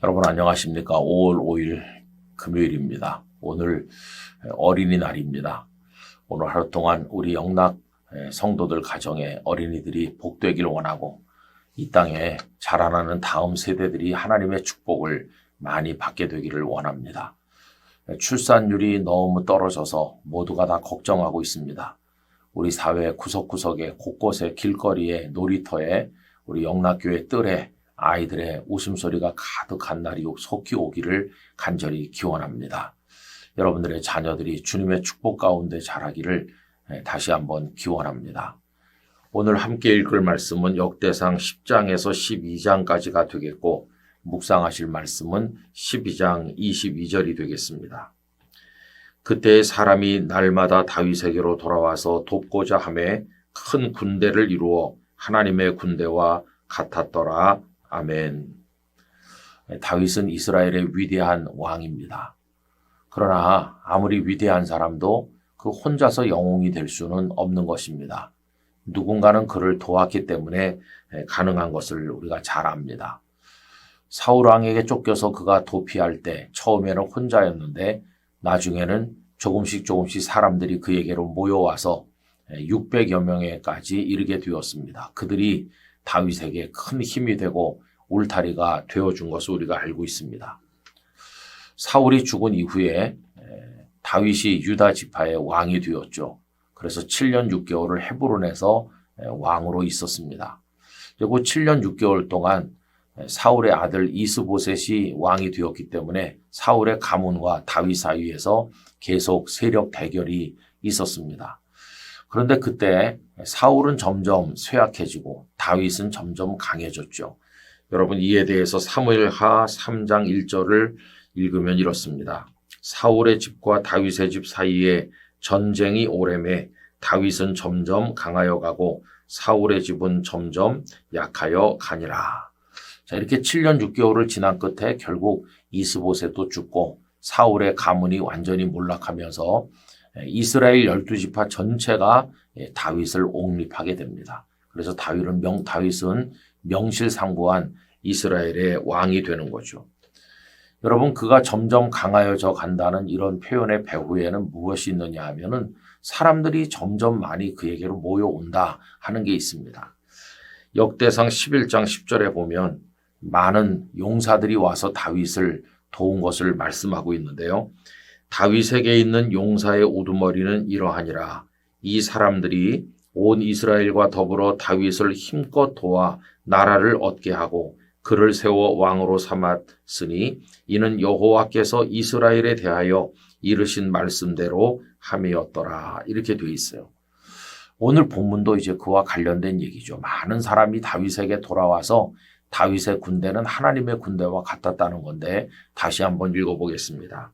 여러분 안녕하십니까? 5월 5일 금요일입니다. 오늘 어린이날입니다. 오늘 하루 동안 우리 영락 성도들 가정에 어린이들이 복되길 원하고 이 땅에 자라나는 다음 세대들이 하나님의 축복을 많이 받게 되기를 원합니다. 출산율이 너무 떨어져서 모두가 다 걱정하고 있습니다. 우리 사회 구석구석에 곳곳에 길거리에 놀이터에 우리 영락교회 뜰에 아이들의 웃음소리가 가득한 날이 속히 오기를 간절히 기원합니다. 여러분들의 자녀들이 주님의 축복 가운데 자라기를 다시 한번 기원합니다. 오늘 함께 읽을 말씀은 역대상 10장에서 12장까지가 되겠고 묵상하실 말씀은 12장 22절이 되겠습니다. 그때 사람이 날마다 다윗에게로 돌아와서 돕고자 하매 큰 군대를 이루어 하나님의 군대와 같았더라. 아멘. 다윗은 이스라엘의 위대한 왕입니다. 그러나 아무리 위대한 사람도 그 혼자서 영웅이 될 수는 없는 것입니다. 누군가는 그를 도왔기 때문에 가능한 것을 우리가 잘 압니다. 사울 왕에게 쫓겨서 그가 도피할 때 처음에는 혼자였는데 나중에는 조금씩 사람들이 그에게로 모여와서 600여 명에까지 이르게 되었습니다. 그들이 다윗에게 큰 힘이 되고 울타리가 되어준 것을 우리가 알고 있습니다. 사울이 죽은 이후에 다윗이 유다 지파의 왕이 되었죠. 그래서 7년 6개월을 헤브론에서 왕으로 있었습니다. 그리고 7년 6개월 동안 사울의 아들 이스보셋이 왕이 되었기 때문에 사울의 가문과 다윗 사이에서 계속 세력 대결이 있었습니다. 그런데 그때 사울은 점점 쇠약해지고 다윗은 점점 강해졌죠. 여러분 이에 대해서 사무엘하 3장 1절을 읽으면 이렇습니다. 사울의 집과 다윗의 집 사이에 전쟁이 오래매 다윗은 점점 강하여 가고 사울의 집은 점점 약하여 가니라. 자, 이렇게 7년 6개월을 지난 끝에 결국 이스보셋도 죽고 사울의 가문이 완전히 몰락하면서 이스라엘 12지파 전체가 다윗을 옹립하게 됩니다. 그래서 다윗은 명실상부한 이스라엘의 왕이 되는 거죠. 여러분 그가 점점 강하여져 간다는 이런 표현의 배후에는 무엇이 있느냐 하면은 사람들이 점점 많이 그에게로 모여온다 하는 게 있습니다. 역대상 11장 10절에 보면 많은 용사들이 와서 다윗을 도운 것을 말씀하고 있는데요. 다윗에게 있는 용사의 우두머리는 이러하니라. 이 사람들이 온 이스라엘과 더불어 다윗을 힘껏 도와 나라를 얻게 하고 그를 세워 왕으로 삼았으니 이는 여호와께서 이스라엘에 대하여 이르신 말씀대로 함이었더라. 이렇게 되어 있어요. 오늘 본문도 이제 그와 관련된 얘기죠. 많은 사람이 다윗에게 돌아와서 다윗의 군대는 하나님의 군대와 같았다는 건데 다시 한번 읽어보겠습니다.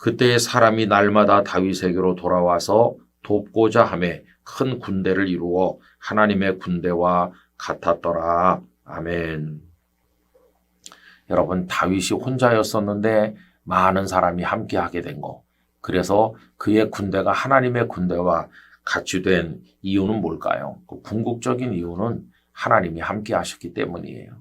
그때 사람이 날마다 다윗에게로 돌아와서 돕고자 하매 큰 군대를 이루어 하나님의 군대와 같았더라. 아멘. 여러분 다윗이 혼자였었는데 많은 사람이 함께하게 된 거. 그래서 그의 군대가 하나님의 군대와 같이 된 이유는 뭘까요? 그 궁극적인 이유는 하나님이 함께 하셨기 때문이에요.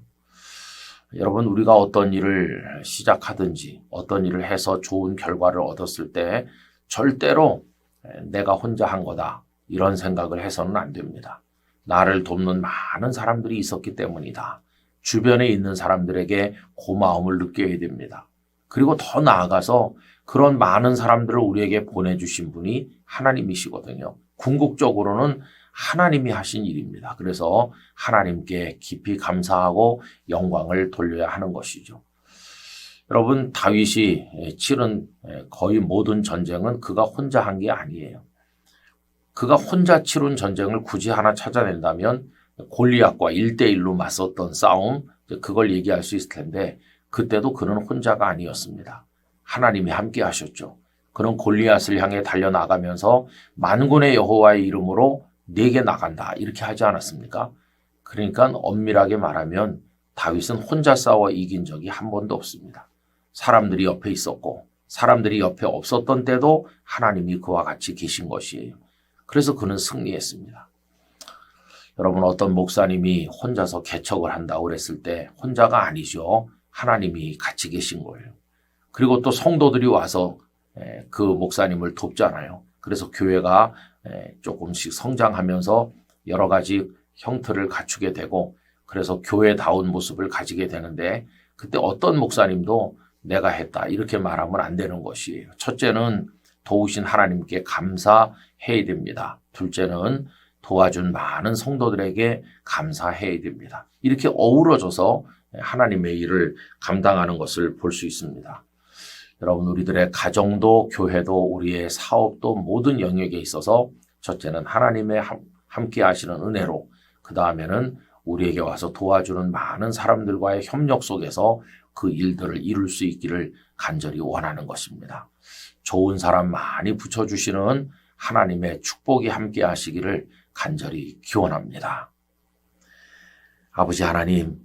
여러분 우리가 어떤 일을 시작하든지 어떤 일을 해서 좋은 결과를 얻었을 때 절대로 내가 혼자 한 거다 이런 생각을 해서는 안 됩니다. 나를 돕는 많은 사람들이 있었기 때문이다. 주변에 있는 사람들에게 고마움을 느껴야 됩니다. 그리고 더 나아가서 그런 많은 사람들을 우리에게 보내주신 분이 하나님이시거든요. 궁극적으로는 하나님이 하신 일입니다. 그래서 하나님께 깊이 감사하고 영광을 돌려야 하는 것이죠. 여러분 다윗이 치른 거의 모든 전쟁은 그가 혼자 한 게 아니에요. 그가 혼자 치른 전쟁을 굳이 하나 찾아낸다면 골리앗과 1대1로 맞섰던 싸움 그걸 얘기할 수 있을 텐데 그때도 그는 혼자가 아니었습니다. 하나님이 함께 하셨죠. 그는 골리앗을 향해 달려나가면서 만군의 여호와의 이름으로 내게 나간다 이렇게 하지 않았습니까? 그러니까 엄밀하게 말하면 다윗은 혼자 싸워 이긴 적이 한 번도 없습니다. 사람들이 옆에 있었고 사람들이 옆에 없었던 때도 하나님이 그와 같이 계신 것이에요. 그래서 그는 승리했습니다. 여러분 어떤 목사님이 혼자서 개척을 한다고 그랬을 때 혼자가 아니죠. 하나님이 같이 계신 거예요. 그리고 또 성도들이 와서 그 목사님을 돕잖아요. 그래서 교회가 조금씩 성장하면서 여러 가지 형태를 갖추게 되고 그래서 교회다운 모습을 가지게 되는데 그때 어떤 목사님도 내가 했다 이렇게 말하면 안 되는 것이에요. 첫째는 도우신 하나님께 감사해야 됩니다. 둘째는 도와준 많은 성도들에게 감사해야 됩니다. 이렇게 어우러져서 하나님의 일을 감당하는 것을 볼 수 있습니다. 여러분 우리들의 가정도 교회도 우리의 사업도 모든 영역에 있어서 첫째는 하나님의 함께 하시는 은혜로 그 다음에는 우리에게 와서 도와주는 많은 사람들과의 협력 속에서 그 일들을 이룰 수 있기를 간절히 원하는 것입니다. 좋은 사람 많이 붙여주시는 하나님의 축복이 함께 하시기를 간절히 기원합니다. 아버지 하나님,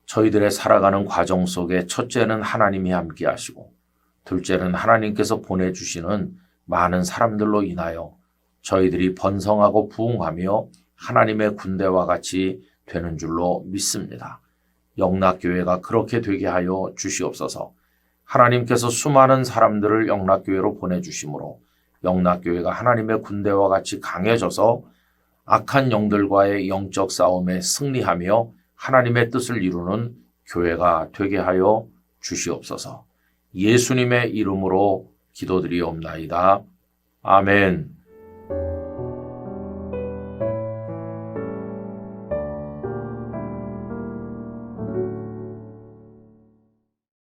저희들의 살아가는 과정 속에 첫째는 하나님이 함께 하시고 둘째는 하나님께서 보내주시는 많은 사람들로 인하여 저희들이 번성하고 부흥하며 하나님의 군대와 같이 되는 줄로 믿습니다. 영락교회가 그렇게 되게 하여 주시옵소서. 하나님께서 수많은 사람들을 영락교회로 보내주심으로 영락교회가 하나님의 군대와 같이 강해져서 악한 영들과의 영적 싸움에 승리하며 하나님의 뜻을 이루는 교회가 되게 하여 주시옵소서. 예수님의 이름으로 기도드리옵나이다. 아멘.